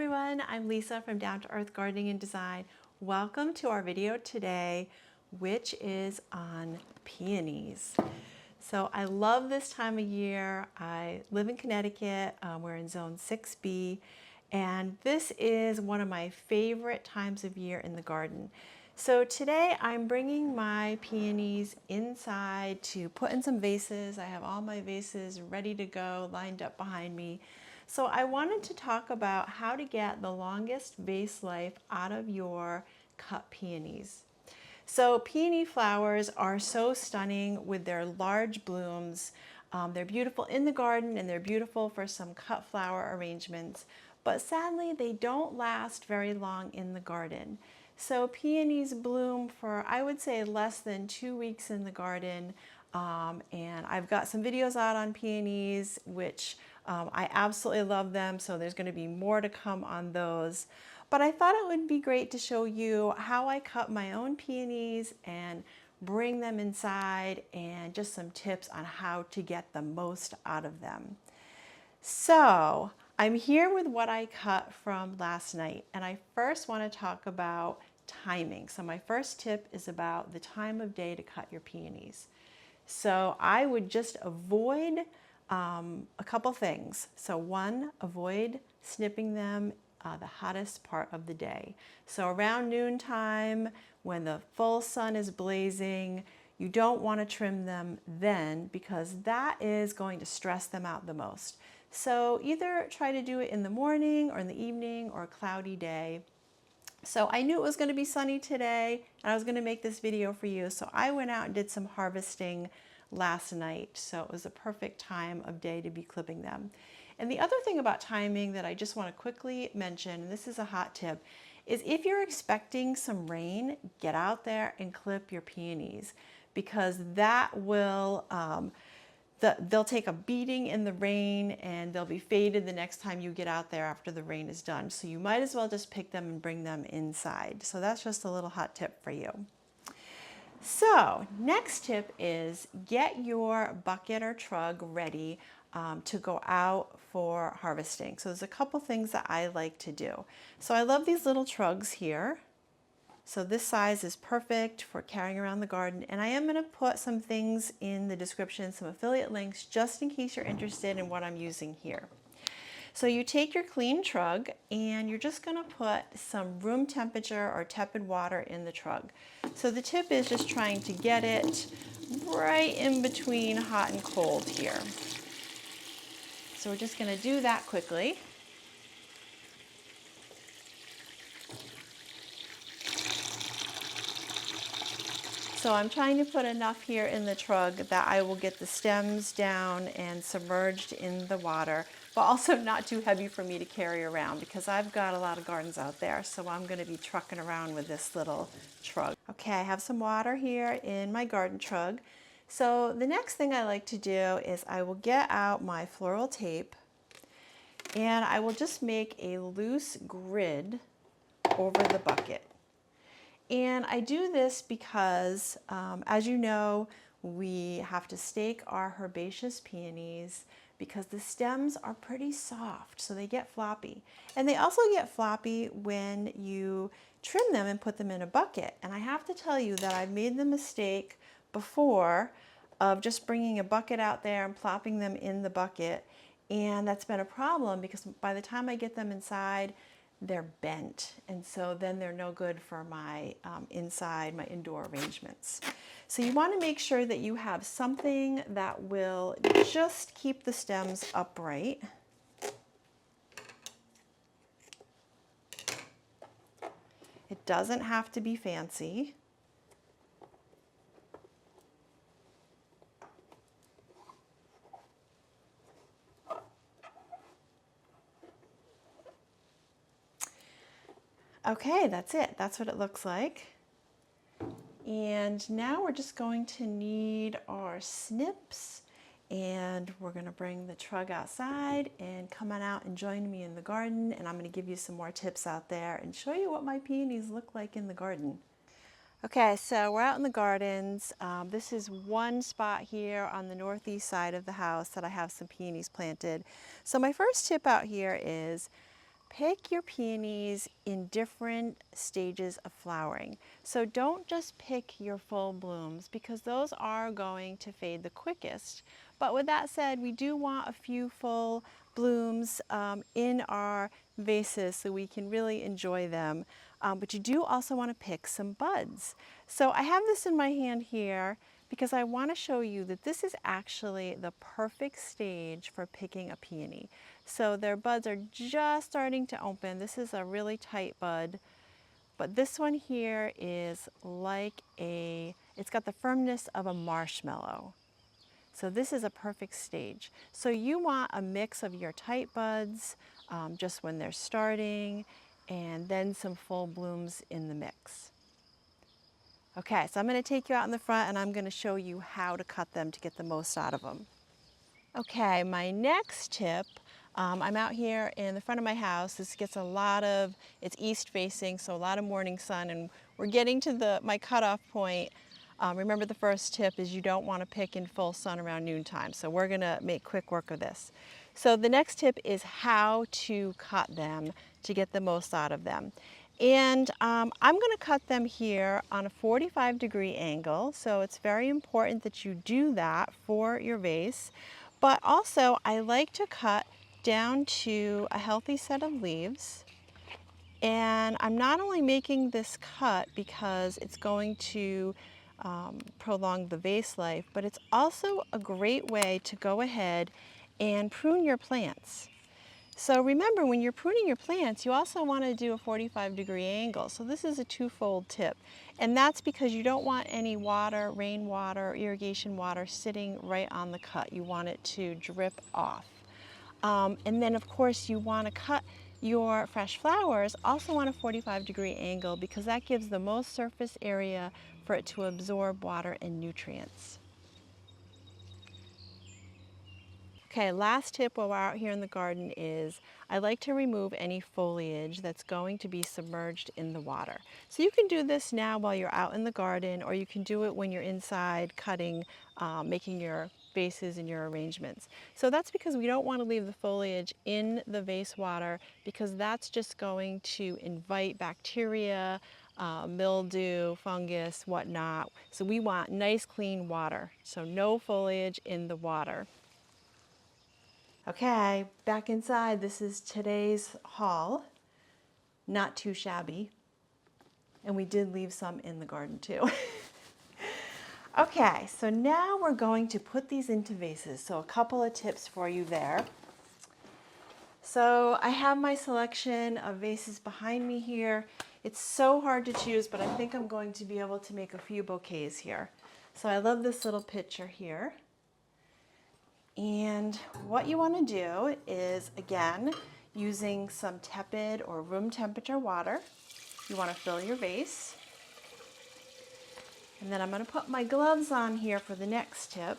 everyone, I'm Lisa from Down to Earth Gardening and Design. Welcome to our video today, which is on peonies. So I love this time of year. I live in Connecticut. We're in zone 6B, and this is one of my favorite times of year in the garden. So today I'm bringing my peonies inside to put in some vases. I have all my vases ready to go, lined up behind me. So I wanted to talk about how to get the longest vase life out of your cut peonies. So peony flowers are so stunning with their large blooms. They're beautiful in the garden and they're beautiful for some cut flower arrangements, but sadly they don't last very long in the garden. So peonies bloom for, I would say, less than 2 weeks in the garden. And I've got some videos out on peonies, which I absolutely love them. So there's going to be more to come on those. But I thought it would be great to show you how I cut my own peonies and bring them inside, and just some tips on how to get the most out of them. So I'm here with what I cut from last night, and I first want to talk about timing. So my first tip is about the time of day to cut your peonies. So I would just avoid a couple things. So one, avoid snipping them the hottest part of the day. So around noontime, when the full sun is blazing, you don't want to trim them then, because that is going to stress them out the most. So either try to do it in the morning or in the evening or a cloudy day. So I knew it was going to be sunny today and I was going to make this video for you. So I went out and did some harvesting last night. So it was a perfect time of day to be clipping them. And the other thing about timing that I just want to quickly mention, and this is a hot tip, is if you're expecting some rain, get out there and clip your peonies, because that will, they'll take a beating in the rain and they'll be faded the next time you get out there after the rain is done. So you might as well just pick them and bring them inside. So that's just a little hot tip for you. So next tip is get your bucket or trug ready to go out for harvesting. So there's a couple things that I like to do. So I love these little trugs here. So this size is perfect for carrying around the garden, and I am going to put some things in the description, some affiliate links, just in case you're interested in what I'm using here. So you take your clean trug and you're just going to put some room temperature or tepid water in the trug. So the tip is just trying to get it right in between hot and cold here. So we're just going to do that quickly. So I'm trying to put enough here in the trug that I will get the stems down and submerged in the water, but also not too heavy for me to carry around, because I've got a lot of gardens out there, so I'm going to be trucking around with this little trug. Okay, I have some water here in my garden trug. So the next thing I like to do is I will get out my floral tape and I will just make a loose grid over the bucket. And I do this because, as you know, we have to stake our herbaceous peonies because the stems are pretty soft, so they get floppy. And they also get floppy when you trim them and put them in a bucket. And I have to tell you that I've made the mistake before of just bringing a bucket out there and plopping them in the bucket. And that's been a problem because by the time I get them inside, they're bent, and so then they're no good for my my indoor arrangements. So you want to make sure that you have something that will just keep the stems upright. It doesn't have to be fancy. Okay, that's it. That's what it looks like. And now we're just going to need our snips, and we're going to bring the trug outside and come on out and join me in the garden, and I'm going to give you some more tips out there and show you what my peonies look like in the garden. Okay, so we're out in the gardens. This is one spot here on the northeast side of the house that I have some peonies planted. So my first tip out here is pick your peonies in different stages of flowering. So don't just pick your full blooms because those are going to fade the quickest. But with that said, we do want a few full blooms in our vases so we can really enjoy them. But you do also want to pick some buds. So I have this in my hand here because I want to show you that this is actually the perfect stage for picking a peony. So their buds are just starting to open. This is a really tight bud, but this one here is like it's got the firmness of a marshmallow. So this is a perfect stage. So you want a mix of your tight buds just when they're starting, and then some full blooms in the mix. Okay, so I'm going to take you out in the front and I'm going to show you how to cut them to get the most out of them. Okay, my next tip, I'm out here in the front of my house. This gets it's east facing, so a lot of morning sun, and we're getting to my cutoff point. Remember, the first tip is you don't want to pick in full sun around noontime, so we're going to make quick work of this. So the next tip is how to cut them to get the most out of them. And I'm going to cut them here on a 45-degree angle, so it's very important that you do that for your vase. But also, I like to cut down to a healthy set of leaves. And I'm not only making this cut because it's going to prolong the vase life, but it's also a great way to go ahead and prune your plants. So remember, when you're pruning your plants, you also want to do a 45-degree angle. So this is a twofold tip. And that's because you don't want any water, rainwater, irrigation water sitting right on the cut. You want it to drip off. And then, of course, you want to cut your fresh flowers also on a 45-degree angle because that gives the most surface area for it to absorb water and nutrients. Okay, last tip while we're out here in the garden is I like to remove any foliage that's going to be submerged in the water. So you can do this now while you're out in the garden, or you can do it when you're inside cutting, making your vases and your arrangements. So that's because we don't want to leave the foliage in the vase water because that's just going to invite bacteria, mildew, fungus, whatnot. So we want nice clean water. So no foliage in the water. Okay, back inside. This is today's haul. Not too shabby. And we did leave some in the garden too. Okay, so now we're going to put these into vases. So a couple of tips for you there. So I have my selection of vases behind me here. It's so hard to choose, but I think I'm going to be able to make a few bouquets here. So I love this little picture here. And what you want to do is, again, using some tepid or room temperature water, you want to fill your vase. And then I'm going to put my gloves on here for the next tip.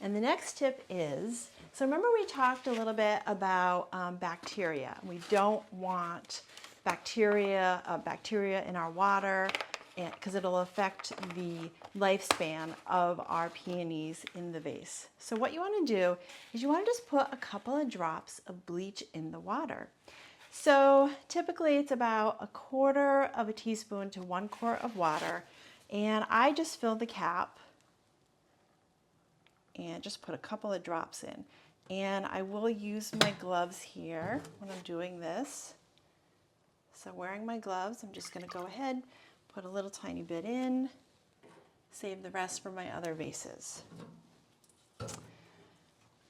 And the next tip is, so remember we talked a little bit about bacteria. We don't want bacteria in our water because it'll affect the lifespan of our peonies in the vase. So what you want to do is you want to just put a couple of drops of bleach in the water. So typically it's about 1/4 teaspoon to 1 quart of water, and I just fill the cap and just put a couple of drops in. And I will use my gloves here when I'm doing this. So wearing my gloves, I'm just going to go ahead, put a little tiny bit in, save the rest for my other vases.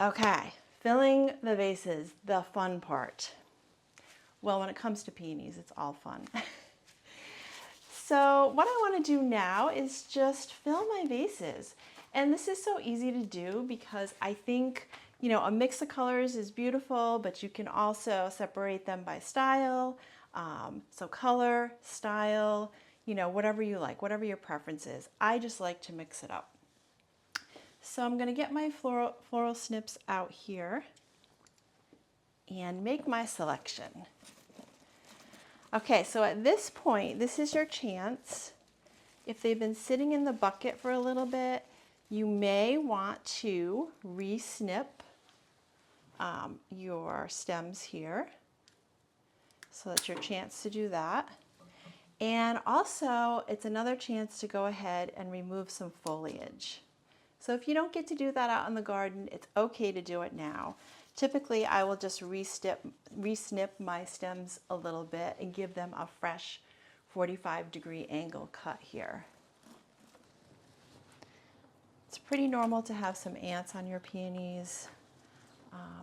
Okay, filling the vases, the fun part. Well, when it comes to peonies, it's all fun. So what I want to do now is just fill my vases. And this is so easy to do because I think, you know, a mix of colors is beautiful, but you can also separate them by style. So color, style, you know, whatever you like, whatever your preference is. I just like to mix it up. So I'm going to get my floral snips out here and make my selection. Okay, so at this point, this is your chance. If they've been sitting in the bucket for a little bit, You may want to re-snip your stems here. So that's your chance to do that. And also, it's another chance to go ahead and remove some foliage. So if you don't get to do that out in the garden, it's okay to do it now. Typically, I will just re-snip my stems a little bit and give them a fresh 45-degree angle cut here. It's pretty normal to have some ants on your peonies.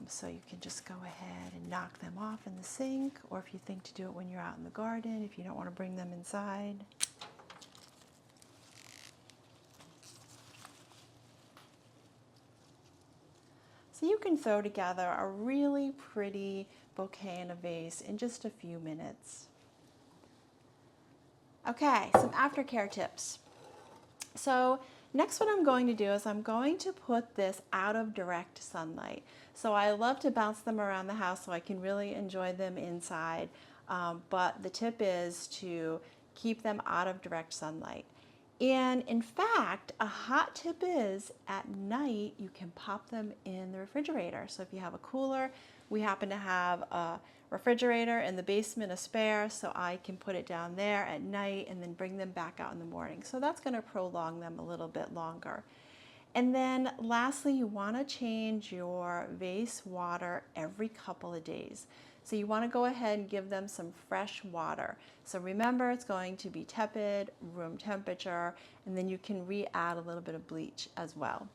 So you can just go ahead and knock them off in the sink, or if you think to do it when you're out in the garden, if you don't want to bring them inside. So you can throw together a really pretty bouquet in a vase in just a few minutes. Okay, some aftercare tips. So next what I'm going to do is I'm going to put this out of direct sunlight. So I love to bounce them around the house so I can really enjoy them inside, but the tip is to keep them out of direct sunlight. And in fact, a hot tip is at night you can pop them in the refrigerator. So if you have a cooler, we happen to have a refrigerator in the basement, a spare, so I can put it down there at night and then bring them back out in the morning. So that's going to prolong them a little bit longer. And then lastly, you want to change your vase water every couple of days. So you want to go ahead and give them some fresh water. So remember, it's going to be tepid, room temperature, and then you can re-add a little bit of bleach as well.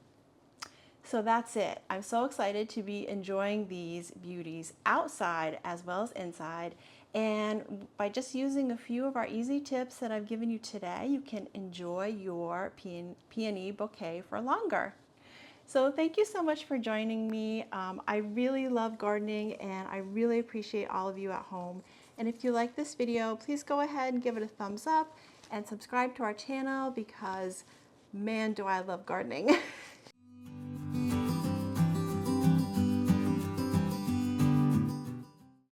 So that's it. I'm so excited to be enjoying these beauties outside as well as inside. And by just using a few of our easy tips that I've given you today, you can enjoy your peony bouquet for longer. So thank you so much for joining me. I really love gardening and I really appreciate all of you at home. And if you like this video, please go ahead and give it a thumbs up and subscribe to our channel because man, do I love gardening.